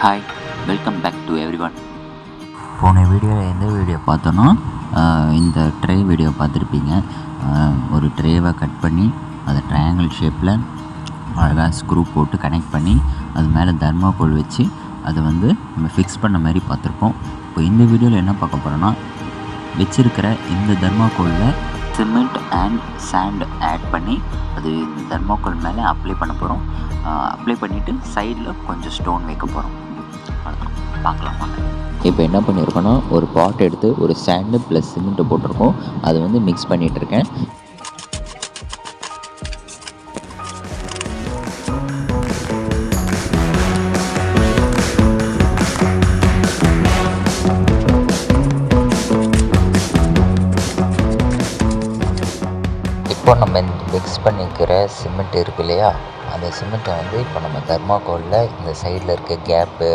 Hi, welcome back to everyone. போன வீடியோவில் எந்த வீடியோ பார்த்தோன்னா இந்த ட்ரே வீடியோ பார்த்துருப்பீங்க. ஒரு ட்ரேவை கட் பண்ணி அதை ட்ரையாங்கிள் ஷேப்பில் அழகாக ஸ்க்ரூ போட்டு கனெக்ட் பண்ணி அது மேலே தர்மாக்கோல் வச்சு அதை நம்ம ஃபிக்ஸ் பண்ண மாதிரி பார்த்துருப்போம். இப்போ இந்த வீடியோவில் என்ன பார்க்க போகிறோன்னா, வச்சுருக்கிற இந்த தர்மாக்கோலில் சிமெண்ட் அண்ட் சாண்ட் ஆட் பண்ணி அது இந்த தர்மாக்கோல் மேலே அப்ளை பண்ண போகிறோம். அப்ளை பண்ணிவிட்டு சைடில் கொஞ்சம் ஸ்டோன் வைக்க போகிறோம். பார்க்கலாம் வாங்க. இப்போ என்ன பண்ணியிருக்கோன்னா, ஒரு பாட் எடுத்து ஒரு சாண்டு ப்ளஸ் சிமெண்ட்டு போட்டிருக்கோம். அது மிக்ஸ் பண்ணிகிட்ருக்கேன். இப்போ நம்ம மிக்ஸ் பண்ணிக்கிற சிமெண்ட் இருக்கு இல்லையா, அந்த சிமெண்ட்டை இப்போ நம்ம தர்மாக்கோலில் இந்த சைடில் இருக்க கேப்பு,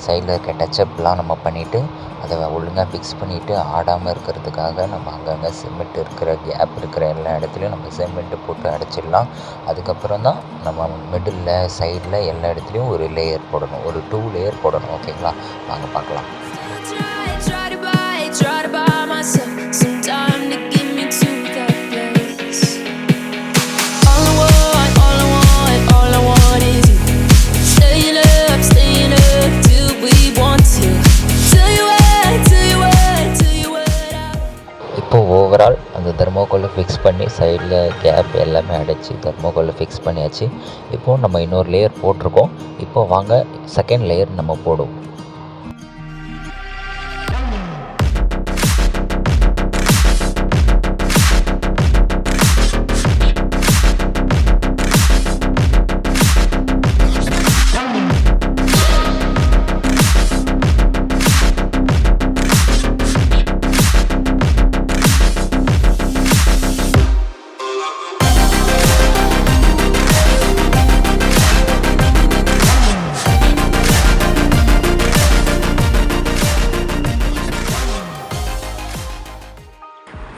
சைடில் இருக்க டச்சப்லாம் நம்ம பண்ணிவிட்டு அதை ஒழுங்காக ஃபிக்ஸ் பண்ணிவிட்டு ஆடாமல் இருக்கிறதுக்காக நம்ம அங்கங்கே சிமெண்ட் இருக்கிற கேப் இருக்கிற எல்லா இடத்துலையும் நம்ம சிமெண்ட்டு போட்டு அடைச்சிடலாம். அதுக்கப்புறம் தான் நம்ம மிடில் சைடில் எல்லா இடத்துலையும் ஒரு லேயர் போடணும், ஒரு 2 லேயர் போடணும். ஓகேங்களா, வாங்க பார்க்கலாம். இப்போது ஓவரால் அந்த தர்மாக்கோலை ஃபிக்ஸ் பண்ணி சைடில் கேப் எல்லாமே அடைச்சி தர்மாக்கோலை ஃபிக்ஸ் பண்ணியாச்சு. இப்போது நம்ம இன்னொரு லேயர் போட்டிருக்கோம். இப்போது வாங்க செகண்ட் லேயர் நம்ம போடுவோம்.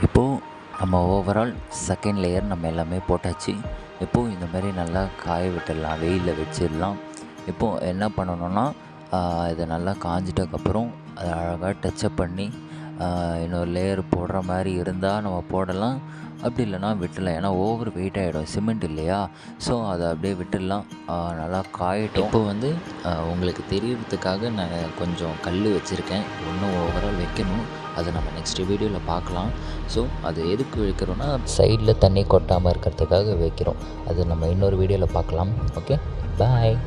இப்போது நம்ம ஓவரால் செகண்ட் லேயர் நம்ம எல்லாமே போட்டாச்சு. இப்போது இந்த மாதிரி நல்லா காய விட்டுடலாம், வெயிலில் வச்சிடலாம். இப்போது என்ன பண்ணணுன்னா, இதை நல்லா காஞ்சிட்டக்கப்புறம் அதை அழகாக டச்சப் பண்ணி இன்னொரு லேயர் போடுற மாதிரி இருந்தால் நம்ம போடலாம், அப்படி இல்லைனா விட்டுடலாம். ஏன்னா ஓவர் வெயிட் ஆகிடும் சிமெண்ட் இல்லையா, ஸோ அதை அப்படியே விட்டுடலாம். நல்லா காயட்டும். இப்போ உங்களுக்கு தெரியறதுக்காக நான் கொஞ்சம் கல் வச்சுருக்கேன், இன்னும் ஓவரால் வைக்கணும். அதை நம்ம நெக்ஸ்ட் வீடியோவில் பார்க்கலாம். ஸோ அது எதுக்கு வைக்கிறோன்னா, சைடில் தண்ணி கொட்டாமல் இருக்கிறதுக்காக வைக்கிறோம். அது நம்ம இன்னொரு வீடியோவில் பார்க்கலாம். ஓகே, பாய்.